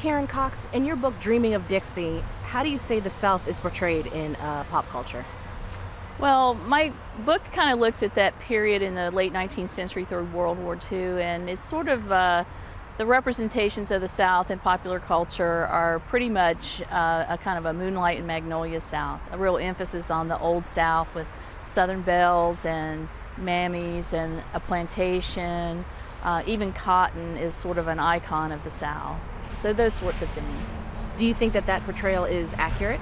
Karen Cox, in your book Dreaming of Dixie, how do you say the South is portrayed in pop culture? Well, my book kind of looks at that period in the late 19th century through World War II, and it's sort of the representations of the South in popular culture are pretty much a kind of a moonlight and magnolia South, a real emphasis on the old South with Southern belles and mammies and a plantation. Even cotton is sort of an icon of the South. So those sorts of things. Do you think that that portrayal is accurate?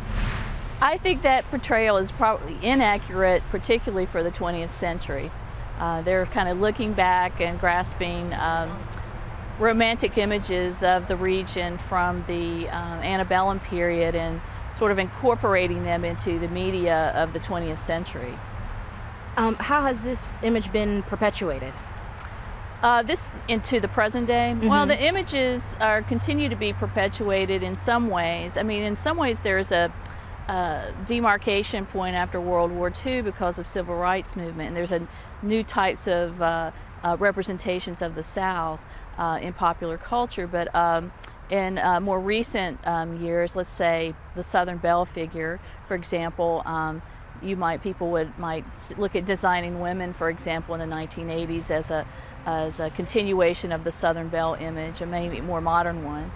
I think that portrayal is probably inaccurate, particularly for the 20th century. They're kind of looking back and grasping romantic images of the region from the antebellum period and sort of incorporating them into the media of the 20th century. How has this image been perpetuated? This into the present day? Mm-hmm. Well, the images continue to be perpetuated in some ways. I mean, in some ways there's a demarcation point after World War II because of civil rights movement, and there's new types of representations of the South in popular culture. But in more recent years, let's say the Southern belle figure, for example, people might look at Designing Women, for example, in the 1980s as a continuation of the Southern belle image, a maybe more modern one.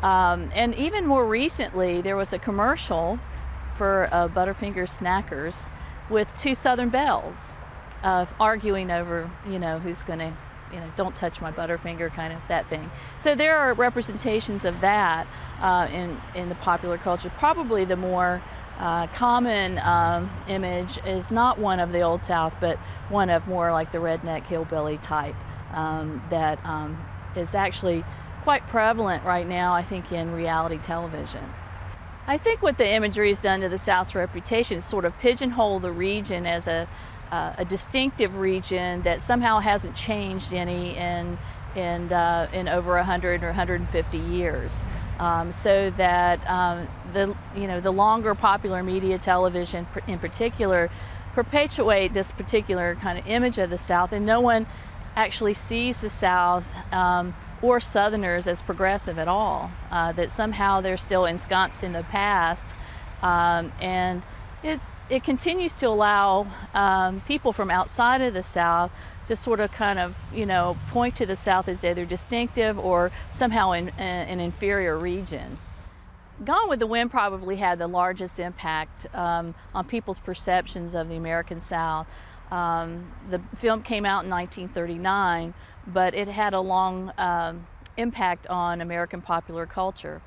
And even more recently, there was a commercial for Butterfinger Snackers with two Southern belles arguing over, who's going to, don't touch my Butterfinger, kind of that thing. So there are representations of that in the popular culture. Probably the more common image is not one of the Old South, but one of more like the redneck hillbilly type that is actually quite prevalent right now, I think, in reality television. I think what the imagery has done to the South's reputation is sort of pigeonhole the region as a distinctive region that somehow hasn't changed any in over 100 or 150 years. So that the longer popular media, television in particular, perpetuate this particular kind of image of the South, and no one actually sees the South or Southerners as progressive at all, that somehow they're still ensconced in the past, and it continues to allow people from outside of the South to sort of kind of point to the South as either distinctive or somehow in an inferior region. Gone with the Wind probably had the largest impact on people's perceptions of the American South. The film came out in 1939, but it had a long impact on American popular culture.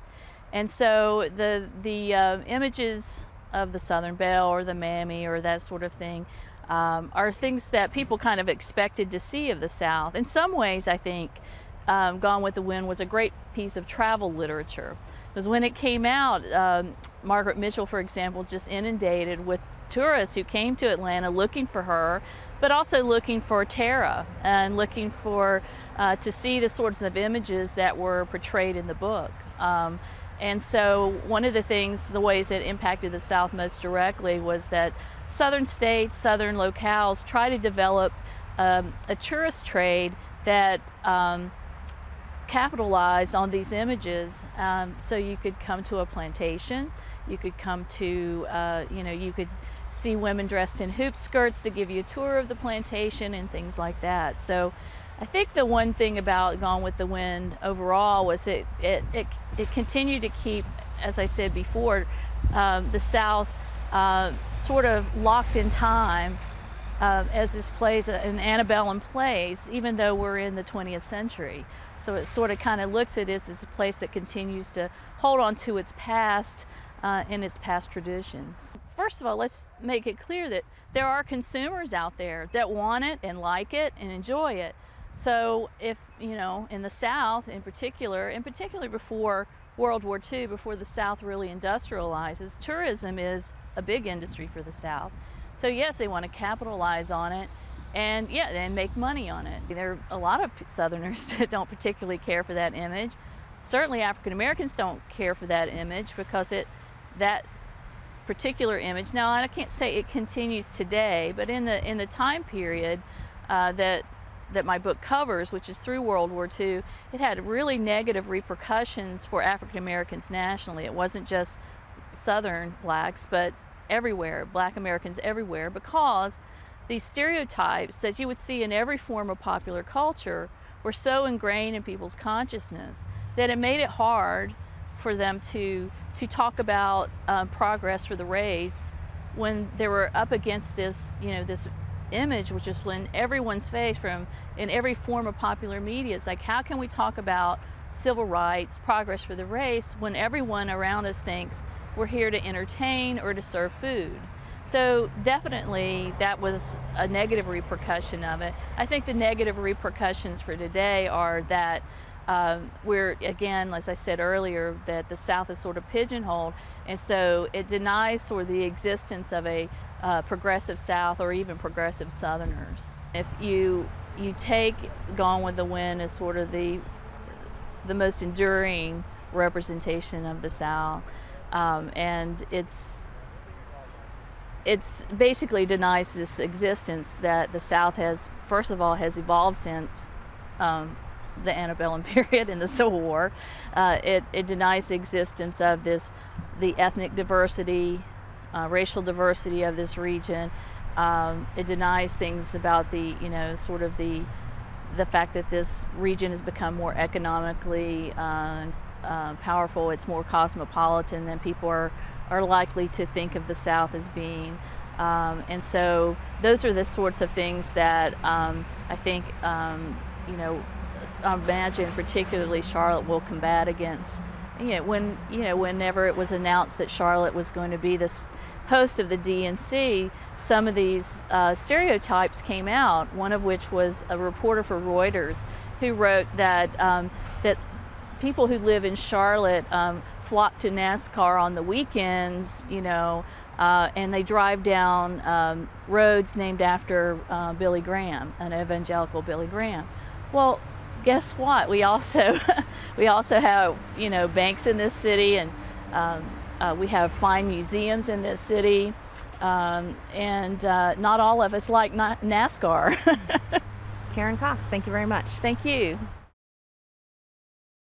And so the images of the Southern belle or the mammy or that sort of thing are things that people kind of expected to see of the South. In some ways, I think Gone with the Wind was a great piece of travel literature, because when it came out, Margaret Mitchell, for example, just inundated with tourists who came to Atlanta looking for her, but also looking for Tara and looking for to see the sorts of images that were portrayed in the book. And so one of the ways it impacted the South most directly was that Southern states, Southern locales try to develop a tourist trade that capitalized on these images. So you could come to a plantation, you could come to, you could see women dressed in hoop skirts to give you a tour of the plantation and things like that. So I think the one thing about Gone with the Wind overall was it continued to keep, as I said before, the South sort of locked in time as this plays an antebellum place, even though we're in the 20th century. So it sort of kind of looks at it as a place that continues to hold on to its past and its past traditions. First of all, let's make it clear that there are consumers out there that want it and like it and enjoy it. So if, in the South in particular before World War II, before the South really industrializes, tourism is a big industry for the South. So yes, they want to capitalize on it and make money on it. There are a lot of Southerners that don't particularly care for that image. Certainly African Americans don't care for that image because that particular image, now I can't say it continues today, but in the time period that that my book covers, which is through World War II, it had really negative repercussions for African Americans nationally. It wasn't just Southern blacks, but everywhere, Black Americans everywhere, because these stereotypes that you would see in every form of popular culture were so ingrained in people's consciousness that it made it hard for them to talk about progress for the race when they were up against this, this image, which is in everyone's face, in every form of popular media. It's like, how can we talk about civil rights, progress for the race, when everyone around us thinks we're here to entertain or to serve food? So definitely that was a negative repercussion of it. I think the negative repercussions for today are that we're, again, as I said earlier, that the South is sort of pigeonholed, and so it denies sort of the existence of a progressive South or even progressive Southerners. If you take Gone with the Wind as sort of the most enduring representation of the South, and it's basically denies this existence that the South has, first of all, has evolved since the antebellum period in the Civil War. It denies the existence of the ethnic diversity, racial diversity of this region. It denies things about the fact that this region has become more economically powerful. It's more cosmopolitan than people are likely to think of the South as being. And so those are the sorts of things that I think, I imagine particularly Charlotte will combat against. Whenever it was announced that Charlotte was going to be this host of the DNC, some of these stereotypes came out, one of which was a reporter for Reuters who wrote that that people who live in Charlotte flock to NASCAR on the weekends, and they drive down roads named after Billy Graham, an evangelical Billy Graham. Well, guess what? We also have banks in this city, and we have fine museums in this city, and not all of us like NASCAR. Karen Cox, thank you very much. Thank you.